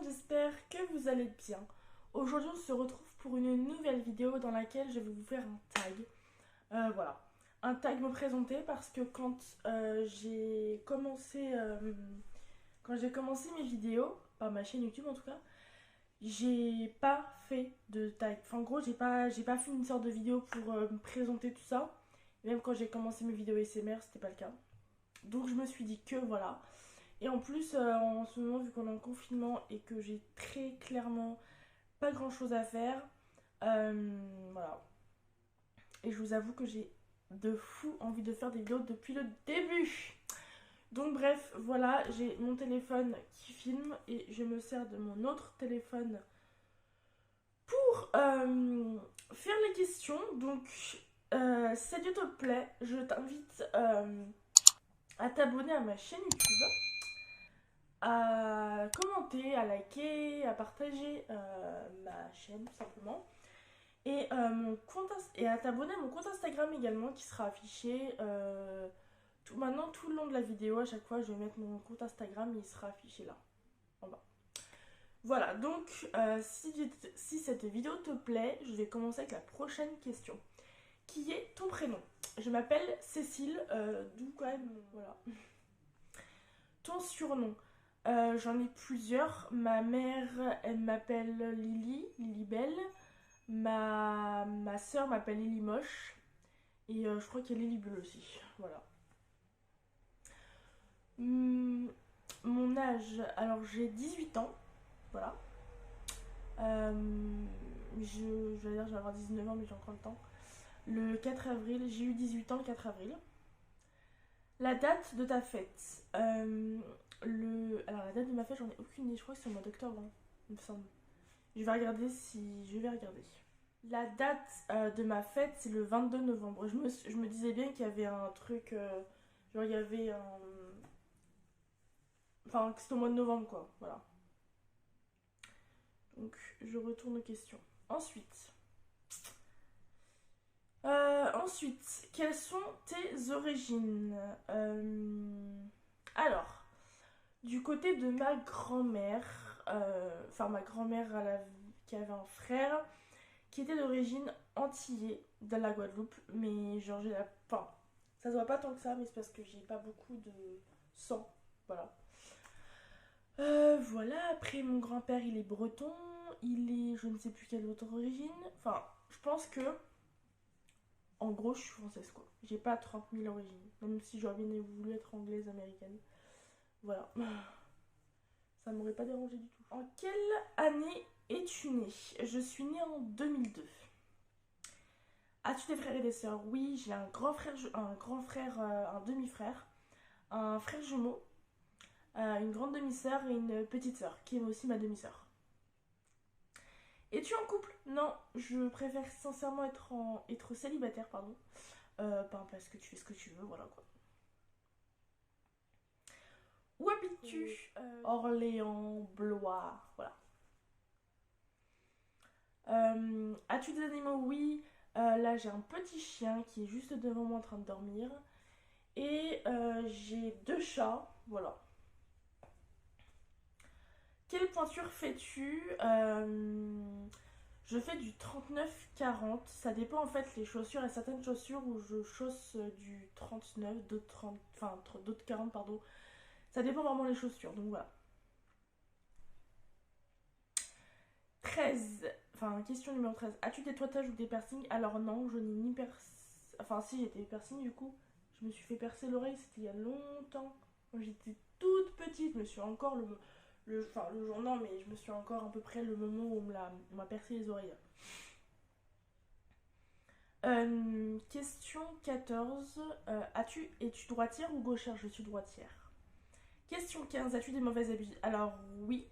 j'espère que vous allez bien. Aujourd'hui on se retrouve pour une nouvelle vidéo dans laquelle je vais vous faire un tag. Voilà, un tag me présenter parce que quand j'ai commencé mes vidéos, par ma chaîne YouTube en tout cas, j'ai pas fait de tag. Enfin en gros j'ai pas fait une sorte de vidéo pour me présenter tout ça. Même quand j'ai commencé mes vidéos SMR c'était pas le cas. Donc je me suis dit que voilà. Et en plus, en ce moment, vu qu'on est en confinement et que j'ai très clairement pas grand chose à faire, voilà. Et je vous avoue que j'ai de fou envie de faire des vidéos depuis le début. Donc bref, voilà, j'ai mon téléphone qui filme et je me sers de mon autre téléphone pour faire les questions. Donc, si ça te plaît, je t'invite à t'abonner à ma chaîne YouTube, à commenter, à liker, à partager ma chaîne tout simplement. Et, et à t'abonner à mon compte Instagram également qui sera affiché maintenant tout le long de la vidéo. À chaque fois je vais mettre mon compte Instagram et il sera affiché là en bas. Voilà, donc si cette vidéo te plaît, je vais commencer avec la prochaine question. Qui est ton prénom? Je m'appelle Cécile, d'où quand même, voilà. Ton surnom? J'en ai plusieurs. Ma mère, elle m'appelle Lily, Lily Belle. Ma soeur m'appelle Lily Moche. Et je crois qu'il y a Lily Bleu aussi. Voilà. Mon âge, alors j'ai 18 ans. Voilà. Je vais dire, je vais avoir 19 ans, mais j'ai encore le temps. Le 4 avril, j'ai eu 18 ans le 4 avril. La date de ta fête. Alors la date de ma fête, j'en ai aucune idée. Je crois que c'est au mois d'octobre, hein, il me semble. Je vais regarder si... Je vais regarder. La date de ma fête, c'est le 22 novembre. Je me disais bien qu'il y avait un truc... genre, il y avait un... Enfin, que c'était au mois de novembre, quoi. Voilà. Donc, je retourne aux questions. Ensuite, quelles sont tes origines? Alors, du côté de ma grand-mère, enfin ma grand-mère qui avait un frère qui était d'origine antillais de la Guadeloupe, mais genre j'ai la... Enfin, ça se voit pas tant que ça, mais c'est parce que j'ai pas beaucoup de sang, voilà. Voilà, après mon grand-père il est breton, il est je ne sais plus quelle autre origine, enfin je pense que en gros je suis française quoi, j'ai pas 30 000 origines, même si j'aurais bien voulu être anglaise, américaine, voilà. Ça m'aurait pas dérangé du tout. En quelle année es-tu née? Je suis née en 2002. As-tu des frères et des sœurs? Oui, j'ai un grand frère, un demi-frère, un frère jumeau, une grande demi-sœur et une petite sœur, qui est aussi ma demi-sœur. Es-tu en couple? Non, je préfère sincèrement être célibataire, pardon. Parce que tu fais ce que tu veux, voilà quoi. Où habites-tu? Orléans, Blois, voilà. As-tu des animaux? Oui. Là, j'ai un petit chien qui est juste devant moi en train de dormir. Et j'ai 2 chats, voilà. Quelle pointure fais-tu? Je fais du 39-40. Ça dépend en fait les chaussures. Il y a certaines chaussures où je chausse du 39, d'autres 30, enfin d'autres 40, pardon. Ça dépend vraiment les chaussures, donc voilà. 13. Enfin, question numéro 13. As-tu des tatouages ou des piercings? Alors non, je n'ai ni Enfin si, j'ai des piercings du coup. Je me suis fait percer l'oreille, c'était il y a longtemps. Quand j'étais toute petite, je me suis encore enfin le jour non, mais je me suis encore à peu près le moment où on m'a percé les oreilles. Question 14. Es-tu droitière ou gauchère? Je suis droitière. Question 15. As-tu des mauvaises habitudes? Alors oui.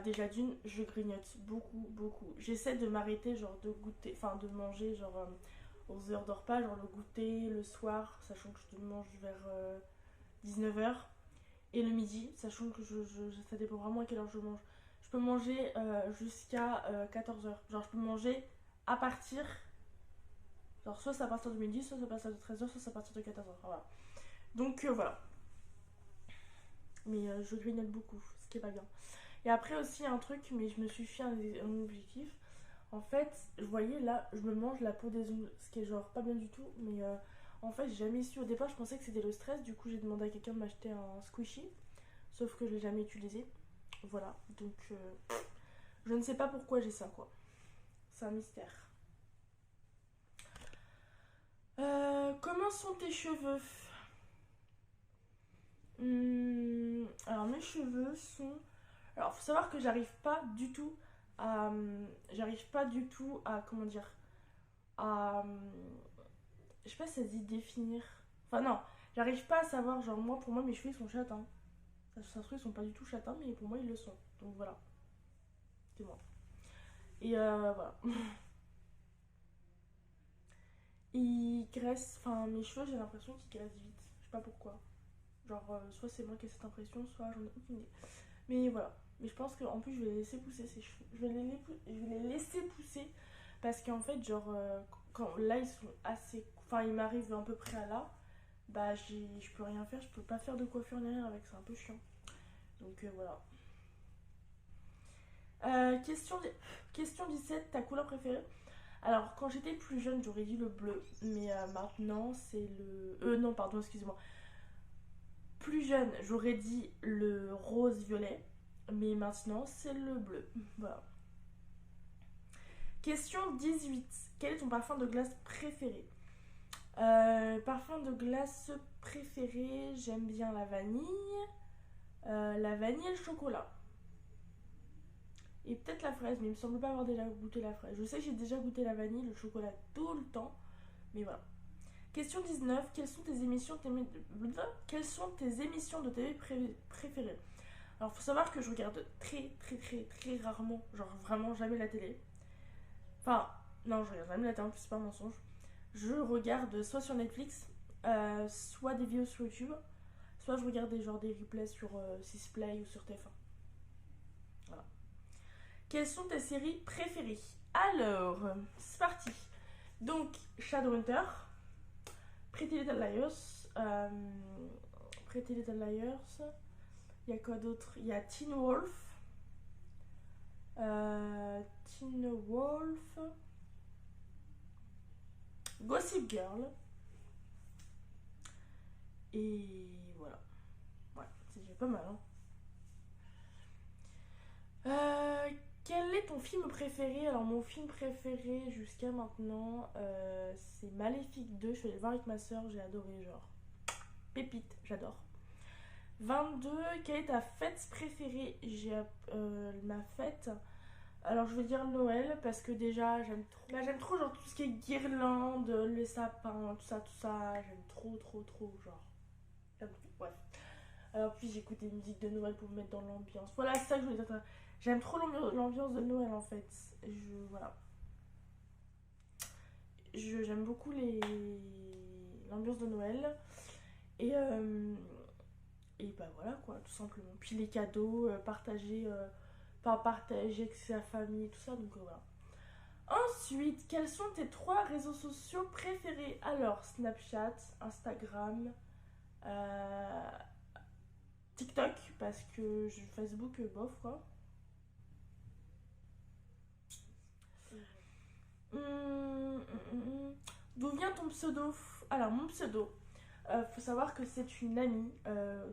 Déjà d'une, je grignote beaucoup. J'essaie de m'arrêter, genre de goûter, enfin de manger, genre aux heures de repas, genre le goûter le soir, sachant que je mange vers 19h, et le midi, sachant que ça dépend vraiment à quelle heure je mange. Je peux manger jusqu'à 14h. Genre je peux manger à partir, genre soit c'est à partir de midi, soit c'est à partir de 13h, soit c'est à partir de 14h. Voilà. Donc voilà. Mais je grignote beaucoup, ce qui est pas bien. Et après aussi un truc, mais je me suis fait un objectif. En fait, vous voyez là, je me mange la peau des ongles, ce qui est genre pas bien du tout, mais en fait j'ai jamais su. Au départ je pensais que c'était le stress, du coup j'ai demandé à quelqu'un de m'acheter un squishy, sauf que je l'ai jamais utilisé. Voilà, donc je ne sais pas pourquoi j'ai ça quoi. C'est un mystère. Comment sont tes cheveux? Alors mes cheveux sont... Alors faut savoir que j'arrive pas du tout à... J'arrive pas du tout à... Comment dire? À... Je sais pas si ça se dit définir. Enfin non, j'arrive pas à savoir, genre moi pour moi mes cheveux ils sont châtains. Ça se trouve ils sont pas du tout châtains mais pour moi ils le sont. Donc voilà, c'est moi. Et voilà. Ils graissent, enfin mes cheveux j'ai l'impression qu'ils graissent vite. Je sais pas pourquoi. Genre soit c'est moi qui ai cette impression, soit j'en ai aucune idée. Mais voilà. Mais je pense qu'en plus je vais les laisser pousser ces cheveux. Je vais les laisser pousser parce qu'en fait genre quand là ils sont assez... Enfin ils m'arrivent à peu près à là. Bah je peux rien faire, je peux pas faire de coiffure ni rien avec, c'est un peu chiant. Donc voilà. Question 17, ta couleur préférée? Alors quand j'étais plus jeune j'aurais dit le bleu, mais maintenant c'est le... non pardon excusez-moi. Plus jeune j'aurais dit le rose-violet, mais maintenant c'est le bleu. Voilà. Question 18, quel est ton parfum de glace préféré? Parfum de glace préféré, j'aime bien la vanille et le chocolat. Et peut-être la fraise, mais il me semble pas avoir déjà goûté la fraise. Je sais que j'ai déjà goûté la vanille, le chocolat tout le temps, mais voilà. Question 19, quelles sont tes émissions de TV préférées? Alors faut savoir que je regarde très rarement, genre vraiment jamais la télé. Enfin, non, je regarde jamais la télé, en plus c'est pas un mensonge. Je regarde soit sur Netflix, soit des vidéos sur YouTube, soit je regarde des replays sur 6play ou sur TF1. Voilà. Quelles sont tes séries préférées? Alors, c'est parti. Donc, Shadowhunter, Pretty Little Liars, il y a quoi d'autre? Il y a Teen Wolf, Gossip Girl, et voilà. Ouais, c'est déjà pas mal, hein. Quel est ton film préféré? Alors mon film préféré jusqu'à maintenant, c'est Maléfique 2. Je suis allée le voir avec ma soeur, j'ai adoré, genre pépite, j'adore. 22, quelle est ta fête préférée? J'ai ma fête. Alors je vais dire Noël parce que déjà j'aime trop. Bah, j'aime trop genre tout ce qui est guirlande, les sapins, tout ça. J'aime trop, genre. J'aime trop, bref. Alors puis j'écoute des musiques de Noël pour me mettre dans l'ambiance. Voilà, c'est ça que je voulais dire. J'aime trop l'ambiance de Noël en fait. Voilà. J'aime beaucoup l'ambiance de Noël. Et bah voilà quoi, tout simplement. Puis les cadeaux, partager avec sa famille, tout ça, donc voilà. Ensuite, quels sont tes 3 réseaux sociaux préférés? Alors, Snapchat, Instagram, TikTok, parce que Facebook, bof quoi. D'où vient ton pseudo? Alors, mon pseudo, faut savoir que c'est une amie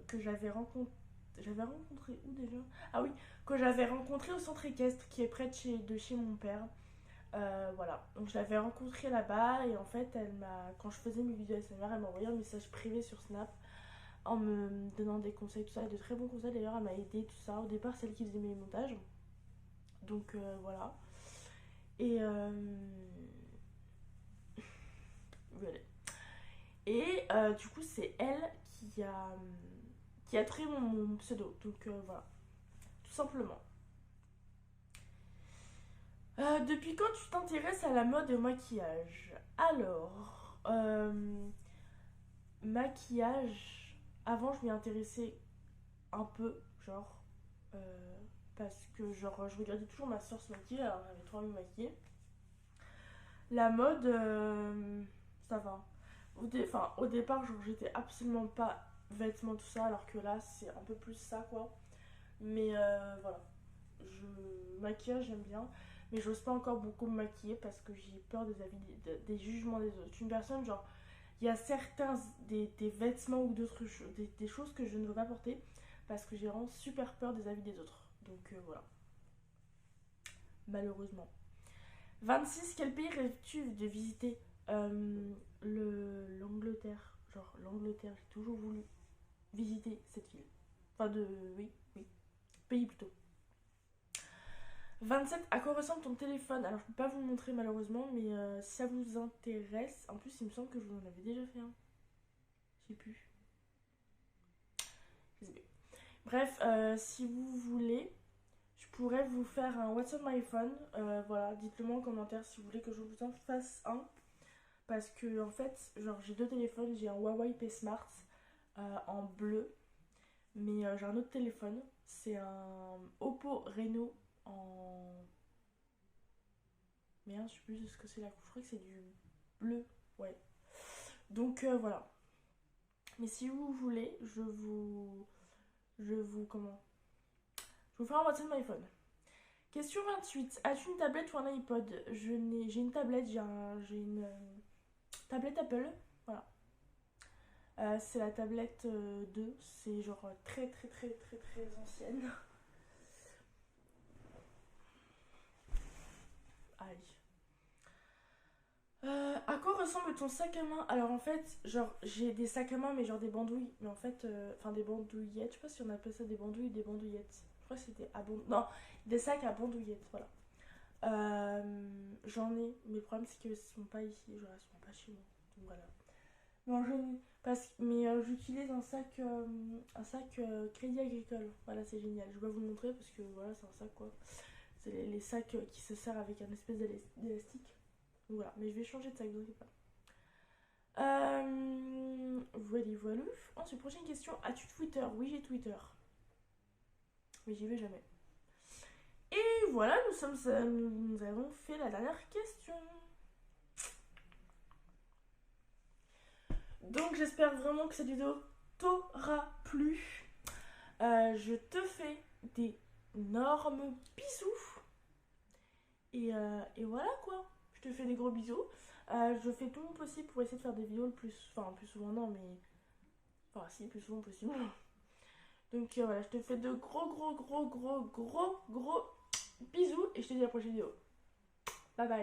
que j'avais rencontrée. J'avais rencontré où déjà? Ah oui, que j'avais rencontré au centre équestre qui est près de chez mon père. Voilà, donc je l'avais rencontrée là-bas et en fait, quand je faisais mes vidéos ASMR, elle m'a envoyé un message privé sur Snap en me donnant des conseils, tout ça, et de très bons conseils d'ailleurs. Elle m'a aidé, tout ça. Au départ, c'est elle qui faisait mes montages. Donc voilà. Et voilà. Et du coup, c'est elle qui a trouvé mon pseudo. Donc voilà, tout simplement. Depuis quand tu t'intéresses à la mode et au maquillage? Alors, maquillage, avant je m'y intéressais un peu, genre, parce que genre je regardais toujours ma soeur se maquiller, alors j'avais trop envie de me maquiller. La mode, ça va. Au départ, genre j'étais absolument pas vêtements, tout ça, alors que là c'est un peu plus ça quoi. Mais voilà. Maquillage, j'aime bien. Mais j'ose pas encore beaucoup me maquiller parce que j'ai peur des avis, des jugements des autres. Je suis une personne, genre, il y a certains, des vêtements ou d'autres choses, des choses que je ne veux pas porter parce que j'ai vraiment super peur des avis des autres. Donc voilà, malheureusement. 26, quel pays rêves-tu de visiter? L'Angleterre. Genre, l'Angleterre, j'ai toujours voulu visiter cette ville. Enfin, oui, oui. Pays plutôt. 27, à quoi ressemble ton téléphone? Alors, je peux pas vous le montrer malheureusement, mais si ça vous intéresse. En plus, il me semble que je vous en avais déjà fait un. Je sais plus. Je sais plus. Bref, si vous voulez, je pourrais vous faire un What's on my phone. Voilà, dites-le moi en commentaire si vous voulez que je vous en fasse un. Parce que, en fait, genre, j'ai deux téléphones. J'ai un Huawei P Smart en bleu. Mais j'ai un autre téléphone. C'est un Oppo Reno en. Merde, je sais plus ce que c'est la couche. Je crois que c'est du bleu. Ouais. Donc voilà. Mais si vous voulez, comment? Je vous ferai un WhatsApp de my phone. Question 28. As-tu une tablette ou un iPod? J'ai une tablette, j'ai une tablette Apple. Voilà. C'est la tablette 2. C'est genre très très très très très ancienne. Aïe. À quoi ressemble ton sac à main? Alors en fait, genre j'ai des sacs à main mais genre des bandouilles. Mais en fait, enfin des bandouillettes. Je sais pas si on appelle ça des bandouilles ou des bandouillettes. Je crois que c'était non, des sacs à bandouillettes, voilà. J'en ai, mais le problème c'est qu'ils sont pas ici, genre ils sont pas chez moi. Donc voilà. Non, j'en ai. Mais j'utilise un sac Crédit Agricole. Voilà, c'est génial. Je vais vous le montrer parce que voilà, c'est un sac quoi. C'est les sacs qui se servent avec un espèce d'élastique. Voilà, mais je vais changer de sac, vous inquiétez pas. Voilà. Ensuite, prochaine question. As-tu Twitter? Oui, j'ai Twitter. Mais j'y vais jamais. Et voilà, nous avons fait la dernière question. Donc j'espère vraiment que cette vidéo t'aura plu. Je te fais des énormes bisous. Et voilà quoi. Je te fais des gros bisous. Je fais tout mon possible pour essayer de faire des vidéos le plus. Enfin, plus souvent, non, mais. Enfin, si, plus souvent possible. Donc voilà, je te fais de gros bisous. Et je te dis à la prochaine vidéo. Bye bye.